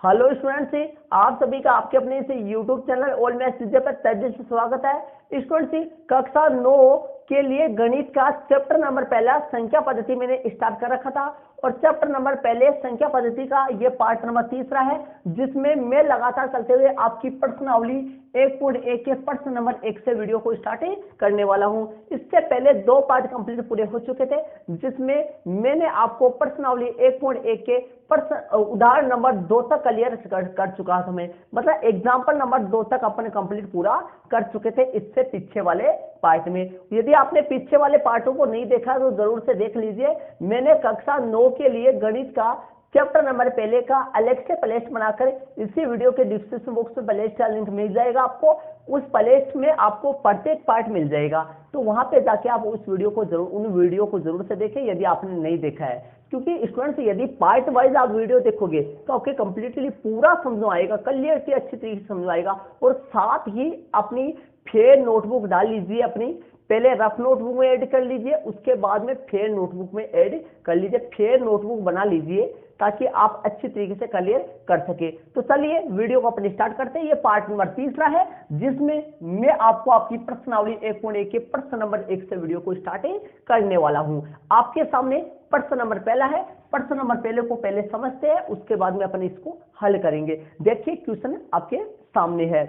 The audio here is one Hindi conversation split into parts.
हेलो स्टूडेंट्स, आप सभी का आपके अपने से यूट्यूब चैनल ऑल मैथ्स विजय पर तहे से स्वागत है। स्टूडेंट्स, कक्षा 9 के लिए गणित का चैप्टर नंबर पहला संख्या पद्धति मैंने स्टार्ट कर रखा था और चैप्टर नंबर पहले संख्या पद्धति का ये पार्ट नंबर तीसरा है, जिसमें मैं लगातार चलते हुए आपकी प्रश्नावली 1.1 के प्रश्न नंबर 1 से वीडियो को स्टार्ट करने वाला हूं। इससे पहले 2 पार्ट कंप्लीट पूरे हो चुके थे, जिसमें मैंने आपको प्रश्नावली 1.1 के प्रश्न उदाहरण नंबर 2 तक क्लियर कर चुका था। मैं मतलब एग्जाम्पल नंबर 2 तक अपन कंप्लीट पूरा कर चुके थे इससे पीछे वाले पार्ट में। यदि आपने पीछे वाले पार्टों को नहीं देखा तो जरूर से देख लीजिए। मैंने कक्षा 9 के लिए गणित का चैप्टर नंबर पहले का अलग से प्लेलिस्ट बनाकर इसी वीडियो के डिस्क्रिप्शन बॉक्स में प्लेलिस्ट का लिंक मिल जाएगा आपको। उस प्लेलिस्ट में आपको प्रत्येक पार्ट मिल जाएगा, तो वहां पे जाके आप उस वीडियो को जरूर उन वीडियो को जरूर से देखें यदि आपने नहीं देखा है। क्योंकि स्टूडेंट्स, यदि पार्ट वाइज आप वीडियो देखोगे तो आपके कंप्लीटली पूरा समझ में आएगा, क्लियरिटी अच्छी तरीके से समझ में आएगा। और साथ ही अपनी फेयर नोटबुक डाल लीजिए, अपनी पहले रफ नोटबुक में ऐड कर लीजिए, उसके बाद में फेयर नोटबुक में ऐड कर लीजिए। फेयर नोटबुक बना लीजिए ताकि आप अच्छी तरीके से क्लियर कर सके। तो चलिए वीडियो को अपन स्टार्ट करते हैं। ये पार्ट नंबर तीसरा है, जिसमें मैं आपको आपकी प्रश्नावली 1.1 के प्रश्न नंबर 1 से वीडियो को स्टार्ट करने वाला हूं। आपके सामने प्रश्न नंबर पहला है। प्रश्न नंबर पहले को पहले समझते हैं, उसके बाद में अपन इसको हल करेंगे। देखिए क्वेश्चन आपके सामने है,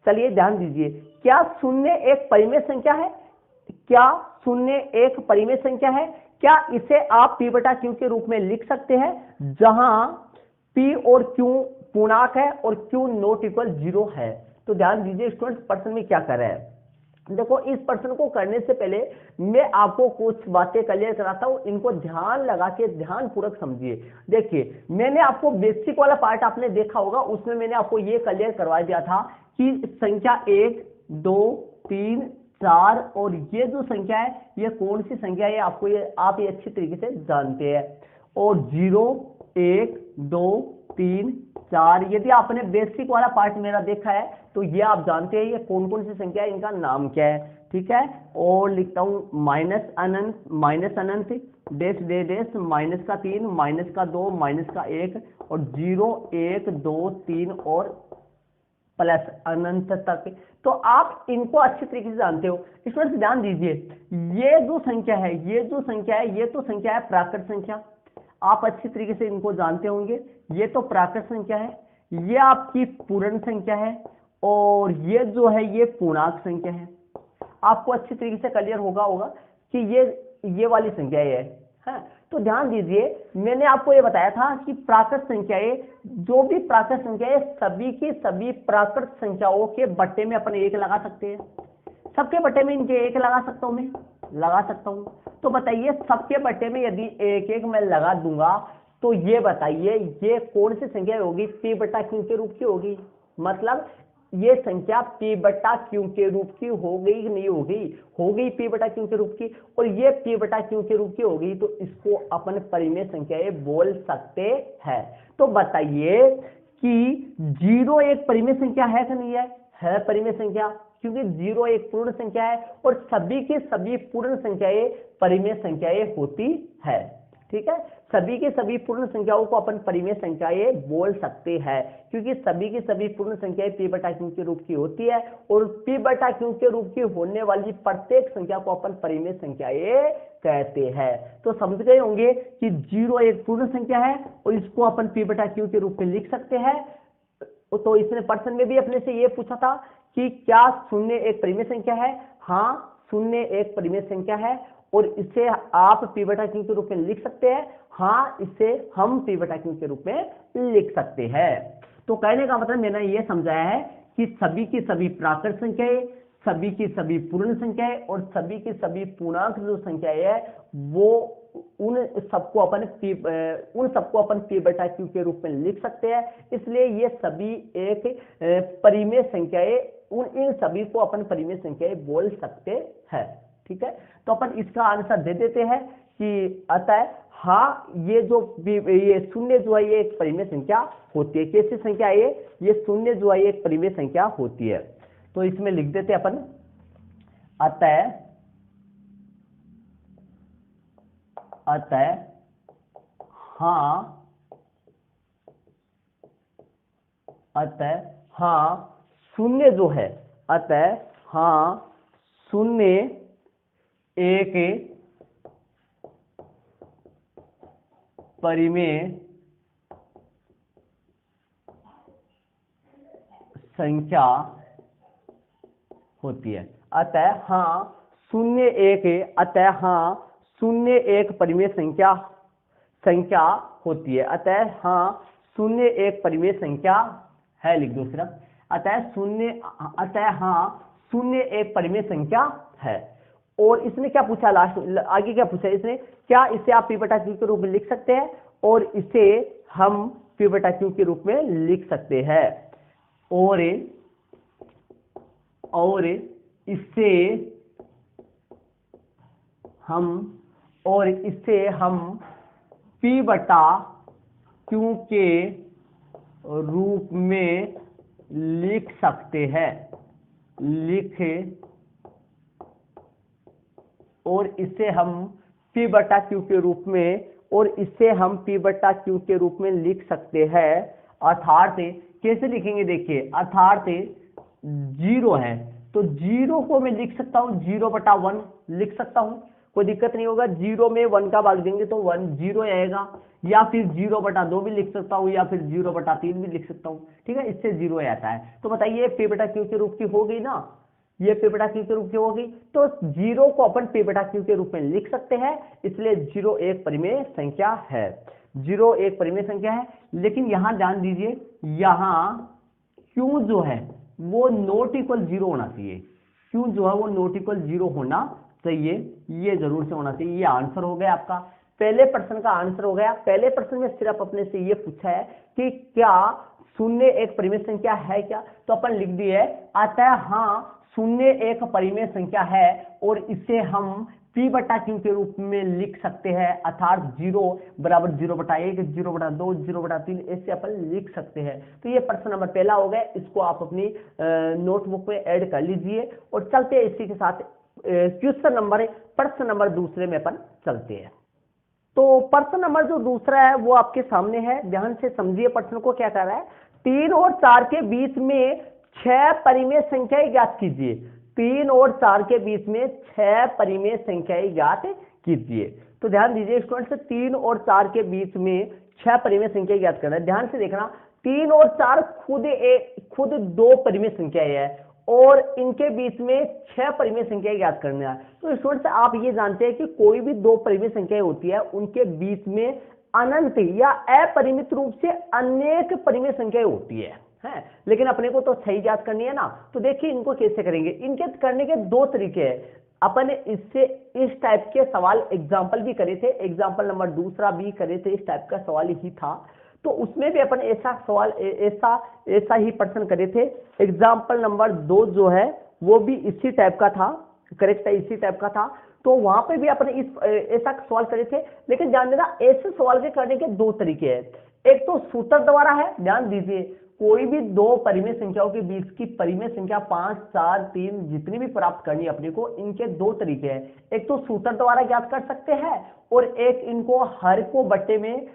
चलिए ध्यान दीजिए। क्या शून्य एक परिमेय संख्या है? क्या शून्य एक परिमेय संख्या है? क्या इसे आप p बटा q के रूप में लिख सकते हैं, जहां p और q पूर्णांक है और q नॉट इक्वल 0 है? तो ध्यान दीजिए स्टूडेंट्स, प्रश्न में क्या कर रहे हैं। देखो, इस प्रश्न को करने से पहले मैं आपको कुछ बातें क्लियर कराता हूं, इनको ध्यान लगा के ध्यान पूर्वक समझिए। देखिए, मैंने आपको बेसिक वाला पार्ट आपने देखा होगा, उसमें मैंने आपको ये क्लियर करवा दिया था कि संख्या 1, 2, 3, 4 और ये जो संख्या है ये कौन सी संख्या है, आपको ये आप ये अच्छी तरीके से जानते हैं। और 0, 1, 2, 3, 4 यदि आपने बेसिक वाला पार्ट मेरा देखा है तो ये आप जानते हैं ये कौन कौन सी संख्या है, इनका नाम क्या है। ठीक है, और लिखता हूं माइनस अनंत डैश डे डैश माइनस का 3, माइनस का 2, माइनस का 1 और 0, 1, 2, 3 और प्लस अनंत तक। तो आप इनको अच्छी तरीके से जानते हो। स्टूडेंट्स ध्यान दीजिए, ये जो संख्या है ये तो संख्या है प्राकृत संख्या, आप अच्छी तरीके से इनको जानते होंगे। ये तो प्राकृत संख्या है, ये आपकी पूर्ण संख्या है और ये जो है ये पूर्णांक संख्या है। आपको अच्छी तरीके से क्लियर होगा कि ये वाली संख्या है। तो ध्यान दीजिए, मैंने आपको ये बताया था कि प्राकृत संख्याएं, जो भी प्राकृत संख्याएं सभी की सभी प्राकृत संख्याओं के बट्टे में अपन 1 लगा सकते हैं। सबके बट्टे में इनके 1 लगा सकता हूं, मैं लगा सकता हूं। तो बताइए, सबके बट्टे में यदि 1 मैं लगा दूंगा तो ये बताइए ये कौन सी संख्या होगी? p बटा q के रूप की होगी। मतलब ये संख्या p बटा q के रूप की हो गई कि नहीं होगी? होगी p बटा q के रूप की, और ये p बटा q के रूप की होगी, तो इसको अपन परिमेय संख्याएं बोल सकते हैं। तो बताइए कि 0 एक परिमेय संख्या है कि नहीं है? है परिमेय संख्या, क्योंकि 0 एक पूर्ण संख्या है और सभी की सभी पूर्ण संख्याएं परिमेय संख्याएं होती है। ठीक है, सभी की सभी पूर्ण संख्याओं को अपन परिमेय संख्याएं बोल सकते हैं, क्योंकि सभी की सभी पूर्ण संख्याएं p बटा q के रूप की होती है और p बटा q के रूप की होने वाली प्रत्येक संख्या को अपन परिमेय संख्याएं कहते हैं। तो समझ गए होंगे कि 0 एक पूर्ण संख्या है और इसको अपन p बटा q के रूप में लिख सकते हैं। तो इसने प्रश्न में भी अपने से ये पूछा था कि क्या शून्य एक परिमेय संख्या है? हाँ, शून्य एक परिमेय संख्या है और इसे आप p बटा q के रूप में लिख सकते हैं। हाँ, इसे हम p बटा q के रूप में लिख सकते हैं। तो कहने का मतलब मैंने ये समझाया है कि सभी की सभी प्राकृत संख्याएं, सभी की सभी पूर्ण संख्याएं और सभी की सभी पूर्णांक जो संख्याएं है वो उन सबको अपन p बटा q के रूप में लिख सकते हैं। इसलिए ये सभी एक परिमेय संख्याएं, इन सभी को अपन परिमेय संख्याएं बोल सकते हैं। ठीक है, तो अपन इसका आंसर दे देते हैं कि अतः हाँ, ये शून्य जो है ये एक परिमेय संख्या होती है। कैसी संख्या है ये शून्य जो है एक परिमेय संख्या होती है। तो इसमें लिख देते हैं अपन, अतः हाँ अतः हाँ शून्य जो है, अतः हाँ शून्य एक परिमेय संख्या होती है। अतः हाँ शून्य एक, अतः हाँ शून्य एक परिमेय संख्या होती है। अतः हाँ शून्य एक परिमेय संख्या है, लिख दो सिर्फ। अतः हाँ शून्य एक परिमेय संख्या है। और इसने क्या पूछा लास्ट, आगे क्या पूछा इसने, क्या इसे आप p बटा q के रूप में लिख सकते हैं, और इसे हम p बटा q के रूप में लिख सकते हैं, और इसे हम p बटा q के रूप में लिख सकते हैं, और इसे हम p बटा q के रूप में, लिख सकते हैं। अर्थात कैसे लिखेंगे देखिए, अर्थात 0 है तो 0 को मैं लिख सकता हूं 0/1 लिख सकता हूं, कोई दिक्कत नहीं होगा। 0 में 1 का भाग देंगे तो 1 0 आएगा, या फिर 0/2 भी लिख सकता हूं, या फिर 0/3 भी लिख सकता हूं, ठीक है, इससे 0 आता है। तो बताइए p बटा q के रूप की हो गई ना, ये p बटा q के रूप की होगी, तो 0 को अपन p बटा q के रूप में लिख सकते हैं, इसलिए 0 एक परिमेय संख्या है, 0 एक परिमेय संख्या है। लेकिन यहां ध्यान दीजिए, यहां q जो है वो नॉट इक्वल 0 होना चाहिए, q जो है वो नॉट इक्वल 0 होना चाहिए, ये जरूर से होना चाहिए। ये आंसर हो गया आपका, पहले प्रश्न का आंसर हो गया। पहले प्रश्न में सिर्फ अपने से ये पूछा है कि क्या शून्य एक परिमेय संख्या है क्या, तो अपन लिख दिए अतः हाँ शून्य एक परिमेय संख्या है, और इसे हम p बटा q के रूप में लिख सकते हैं, अर्थात 0 बराबर 0/1, 0/2, 0/3 ऐसे अपन लिख सकते हैं। तो ये प्रश्न नंबर पहला हो गया, इसको आप अपनी नोटबुक में ऐड कर लीजिए। और चलते हैं इसी के साथ क्वेश्चन नंबर, प्रश्न नंबर दूसरे में अपन चलते हैं। तो प्रश्न नंबर जो दूसरा है वो आपके सामने है, ध्यान से समझिए प्रश्न को। क्या कर रहा है, 3 और 4 के बीच में 6 परिमेय संख्याएं ज्ञात कीजिए। 3 और 4 के बीच में 6 परिमेय संख्याएं ज्ञात कीजिए। तो ध्यान दीजिए स्टूडेंट्स, 3 और 4 के बीच में 6 परिमेय संख्या ज्ञात करना है। ध्यान से देखना, 3 और 4 खुद 2 परिमेय संख्याएं है, और इनके बीच में 6 परिमेय संख्याएं ज्ञात करना है। तो स्टूडेंट्स आप ये जानते हैं कि कोई भी 2 परिमेय संख्याएं होती है, उनके बीच में अनंत या अपरिमित रूप से अनेक परिमेय संख्याएं होती है, लेकिन अपने को तो सही ज्ञात करनी है ना। तो देखिए इनको कैसे करेंगे, इनके करने के 2 तरीके हैं। अपन इससे इस टाइप के सवाल एग्जाम्पल भी करे थे, एग्जाम्पल नंबर दूसरा भी करे थे, इस टाइप का सवाल ही था, तो उसमें भी अपन ऐसा सवाल ऐसा ही प्रश्न करे थे। एग्जाम्पल नंबर 2 जो है वो भी इसी टाइप का था, करेक्ट है, इसी टाइप का था। तो वहां पे भी अपने ऐसा सवाल करे थे। लेकिन ध्यान देना, ऐसे सवाल के करने के 2 तरीके हैं। एक तो सूत्र द्वारा है, ध्यान दीजिए, कोई भी 2 परिमेय संख्याओं के बीच की परिमेय संख्या 5, 4, 3 जितनी भी प्राप्त करनी है अपने को, इनके 2 तरीके हैं। एक तो सूत्र द्वारा ज्ञात कर सकते हैं, और एक इनको हर को बट्टे में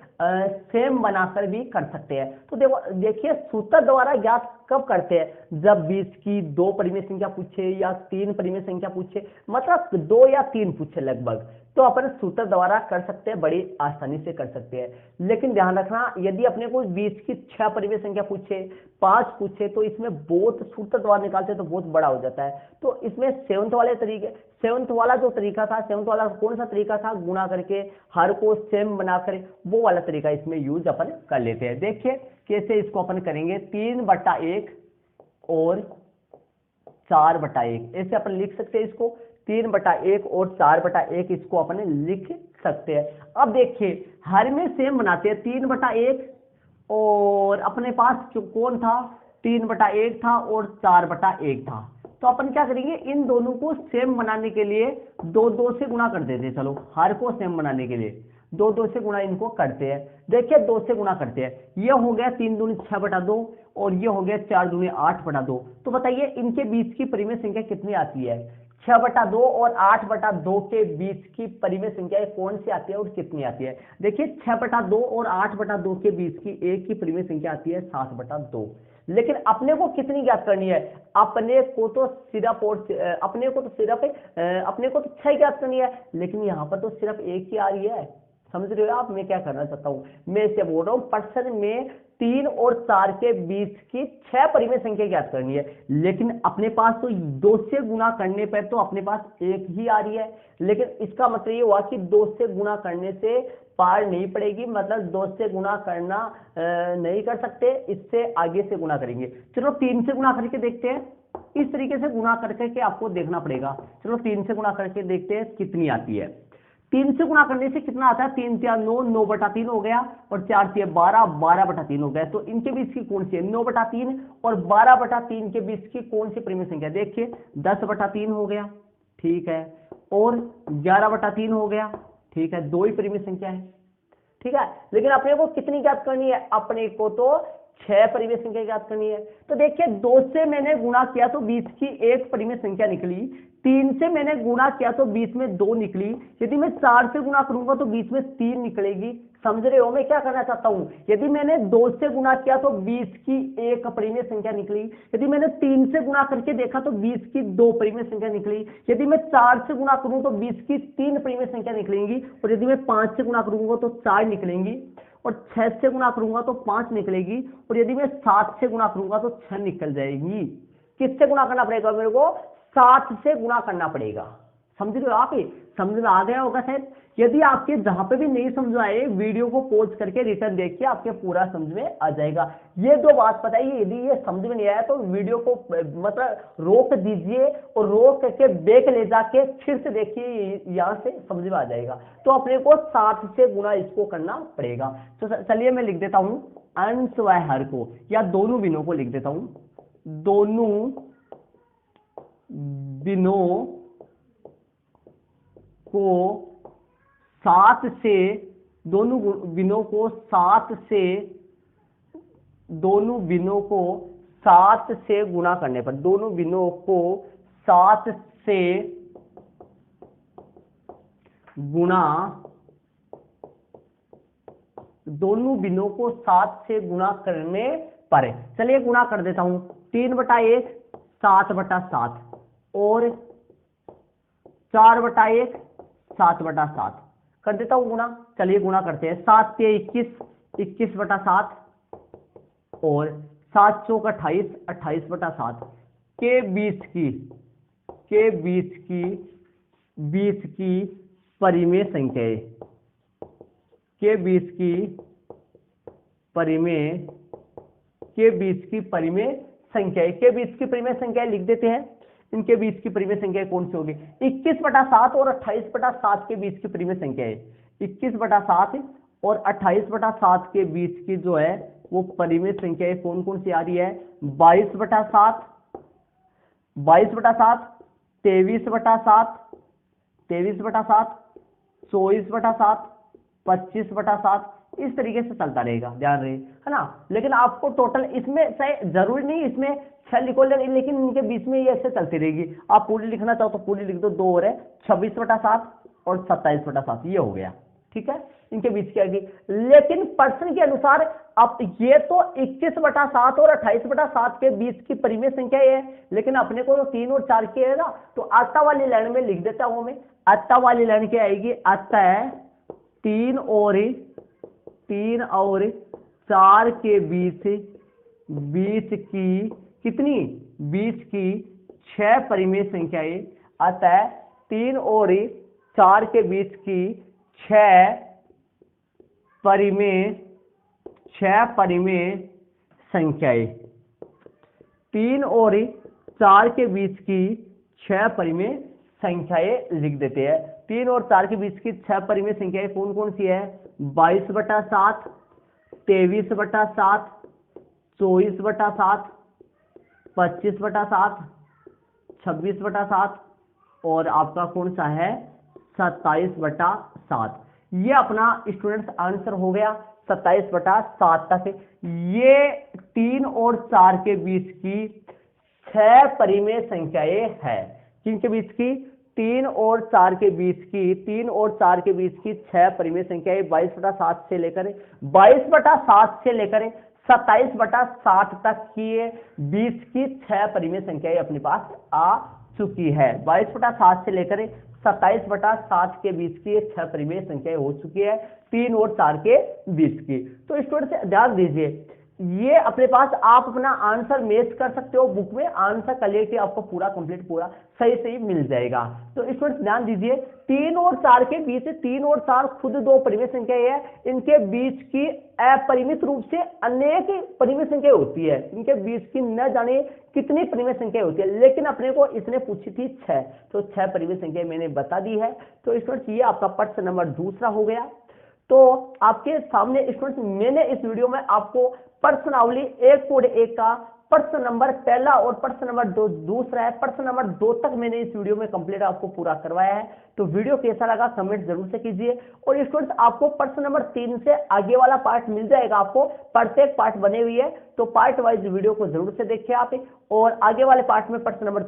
सेम बनाकर भी कर सकते हैं। तो देखिए सूत्र द्वारा ज्ञात कब करते हैं, जब बीच की 2 परिमेय संख्या पूछे या 3 परिमेय संख्या पूछे, मतलब 2 या 3 पूछे लगभग, तो अपन सूत्र द्वारा कर सकते हैं, बड़ी आसानी से कर सकते हैं। लेकिन ध्यान रखना, यदि अपने को बीच की 6 परिमेय संख्या पूछे, 5 पूछे, तो इसमें बहुत सूत्र द्वारा निकालते तो बहुत बड़ा हो जाता है। तो इसमें सेवंथ वाला जो तरीका था, सेवंथ वाला कौन सा तरीका था, गुणा करके हर को सेम बनाकर, वो वाला तरीका इसमें यूज अपन कर लेते हैं। देखिए कैसे इसको अपन करेंगे, 3/1 और 4/1 ऐसे अपन लिख सकते हैं इसको, 3/1 और 4/1 इसको अपन लिख सकते हैं। अब देखिए हर में सेम बनाते हैं, 3/1 और अपने पास कौन था, 3/1 था और 4/1 था। तो अपन क्या करेंगे, इन दोनों को सेम बनाने के लिए 2 से गुणा कर देते हैं। चलो हर को सेम बनाने के लिए 2 से गुणा इनको करते हैं। देखिए 2 से गुणा करते हैं, ये हो गया 3 दूनी 6/2 और ये हो गया 4 दूनी 8/2। तो बताइए इनके बीच की परिमेय संख्या कितनी आती है, 6/2 और 8/2 के बीच की परिमेय संख्या कौन सी आती है और कितनी आती है। देखिए 6/2 और 8/2 के बीच की एक की परिमेय संख्या आती है 7/2। लेकिन अपने को कितनी ज्ञात करनी है, अपने को तो सिर्फ छह ज्ञात करनी है, लेकिन यहाँ पर तो सिर्फ एक ही आ रही है। समझ रहे हो आप मैं क्या करना चाहता हूँ, मैं इसे बोल रहा हूँ पर्सन में 3 और 4 के बीच की 6 परिमेय संख्या ज्ञात करनी है, लेकिन अपने पास तो 2 से गुना करने पर तो अपने पास एक ही आ रही है, लेकिन इसका मतलब ये हुआ कि 2 से गुना करने से पार नहीं पड़ेगी, मतलब 2 से गुना करना नहीं कर सकते, इससे आगे से गुना करेंगे। चलो 3 से गुना करके देखते हैं, इस तरीके से गुना करके आपको देखना पड़ेगा। चलो 3 से गुना करके देखते हैं कितनी आती है। 3 से गुना करने से कितना आता है, 3 3 9, 9/3 हो गया, और 4 3 12, 12/3 हो गया। तो इनके बीच की कौन सी है, 9/3 और 12/3 के बीच की कौन सी परिमेय संख्या, देखिए 10/3 हो गया, ठीक है, और 11/3 हो गया, ठीक है, 2 ही परिमेय संख्या है, ठीक है। लेकिन अपने को कितनी ज्ञात करनी है, अपने को तो 6 परिमेय संख्या ज्ञात करनी है। तो देखिए 2 से मैंने गुणा किया तो बीच की 1 परिमेय संख्या निकली, 3 से मैंने गुणा किया तो बीच में 2 निकली, यदि मैं 4 से गुणा करूंगा तो बीच में 3 निकलेगी। समझ रहे हो मैं क्या करना चाहता हूं, यदि मैंने 2 से गुणा किया तो बीच की 1 परिमेय संख्या निकली, यदि मैंने 3 से गुणा करके देखा तो बीच की 2 परिमेय संख्या निकली, यदि मैं 4 से गुणा करूं तो बीच की 3 परिमेय संख्या निकलेंगी, और यदि मैं 5 से गुणा करूंगा तो 4 निकलेंगी, और 6 से गुणा करूंगा तो 5 निकलेगी, और यदि मैं 7 से गुणा करूंगा तो 6 निकल जाएगी। किससे गुणा करना पड़ेगा, मेरे को 7 से गुणा करना पड़ेगा। समझ रहे हो आप, समझ में आ गया होगा शायद। यदि आपके जहां पे भी नहीं समझ आए, वीडियो को पॉज करके रिटर्न देखिए, आपके पूरा समझ में आ जाएगा। ये 2 बात बताइए, यदि ये समझ में नहीं आया तो वीडियो को मतलब रोक दीजिए, और रोक करके बैक ले जाके फिर से देखिए, यहां से समझ में आ जाएगा। तो अपने को 7 से गुणा इसको करना पड़ेगा। तो चलिए मैं लिख देता हूं अंश व हर को, या दोनों बिनों को लिख देता हूं, दोनों बिनों को 7 से, दोनों बिनों को 7 से, दोनों बिनों को 7 से गुणा करने पर, दोनों बिनों को 7 से गुणा, दोनों बिनों को 7 से गुणा करने पर, चलिए गुणा कर देता हूं, 3/1 7/7, और 4/1 7/7 कर देता हूं गुणा। चलिए गुणा करते हैं, 7 के 21 21/7, और 7 चौक 28 28/7 के बीच की परिमेय संख्याएं, के बीच की परिमेय संख्याएं लिख देते हैं। इनके बीच की परिमेय संख्या कौन सी होगी, 21/7 और 28/7 के बीच की परिमेय संख्या है। 21/7 और 28/7 के बीच की जो है वो परिमेय संख्या कौन कौन सी आ रही है, 22/7, 23/7, 23/7, 24/7, 25/7, इस तरीके से चलता रहेगा, ध्यान रहे, है ना। लेकिन आपको टोटल इसमें चाहे जरूरी नहीं इसमें 6 लिखो, लेकिन इनके बीच में ये ऐसे चलती रहेगी। आप पूरी लिखना चाहो तो पूरी लिख दो, 2 और है 26/7 और 27/7, ये हो गया, ठीक है। इनके बीच की आएगी, लेकिन पर्सन के अनुसार अब ये तो 21/7 और 28/7 के बीच की परिमेय संख्या है, लेकिन अपने को तो 3 और 4 की है ना। तो आता वाली लाइन में लिख देता हूं मैं, आता वाली लाइन क्या आएगी, आता है 3 और 4 के बीच की कितनी, बीच की 6 परिमेय संख्याएं, अतः 3 और 4 के बीच की 6 परिमेय संख्याएं, 3 और 4 के बीच की 6 परिमेय संख्याएं लिख देते हैं। 3 और 4 के बीच की 6 परिमेय संख्याएं कौन कौन सी है, 22/7, 23/7, 24/7, 25/7, 26/7, और आपका कौन सा है 27/7। ये अपना स्टूडेंट्स आंसर हो गया 27/7 तक। ये 3 और 4 के बीच की 6 परिमेय संख्याएं है, किनके बीच की, 3 और 4 के बीच की 6 परिमेय संख्याएं 22/7 से लेकर 22/7 से लेकर 27/60 तक की 20 की 6 परिमेय संख्याएं अपने पास आ चुकी है। 22/7 से लेकर 27/60 के बीच की 6 परिमेय संख्याएं हो चुकी है 3 और 4 के बीच की। तो स्टूडेंट्स ध्यान दीजिए, ये अपने पास आप अपना आंसर मैच कर सकते हो, बुक में आंसर कर लेके आपको पूरा कंप्लीट पूरा सही सही मिल जाएगा। तो स्टूडेंट्स ध्यान दीजिए, 3 और 4 के बीच, 3 और 4 खुद दो परिमेय संख्याएं है, इनके बीच की अपरिमित रूप से अनेक परिमेय संख्या होती है, इनके बीच की न जाने कितनी परिमेय संख्या होती है, लेकिन अपने को इसने पूछी थी 6, तो 6 परिमेय संख्या मैंने बता दी है। तो स्टूडेंट्स ये आपका प्रश्न नंबर दूसरा हो गया। तो आपके सामने स्टूडेंट्स मैंने इस वीडियो में आपको प्रश्नावली 1.1 का प्रश्न नंबर पहला और प्रश्न नंबर 2 दूसरा है, प्रश्न नंबर 2 तक मैंने इस वीडियो में कंप्लीट आपको पूरा करवाया है। तो वीडियो कैसा लगा कमेंट जरूर से कीजिए। और स्टूडेंट्स आपको प्रश्न नंबर 3 से आगे वाला पार्ट मिल जाएगा, आपको प्रत्येक पार्ट बने हुई है, तो पार्ट वाइज वीडियो को जरूर से देखिए आप, और आगे वाले पार्ट में प्रश्न नंबर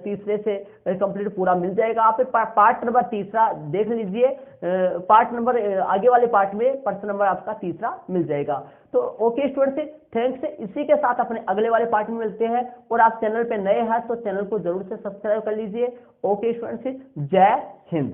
तीसरे से कंप्लीट पूरा मिल जाएगा। आप पार्ट नंबर तीसरा देख लीजिए, पार्ट नंबर आगे वाले पार्ट में प्रश्न नंबर आपका तीसरा मिल जाएगा। तो ओके स्टूडेंट्स, थैंक्स। इसी के साथ अपने अगले वाले पार्ट में मिलते हैं, और आप चैनल पे नए हैं तो चैनल को जरूर से सब्सक्राइब कर लीजिए। ओके स्टूडेंट्स, जय हिंद।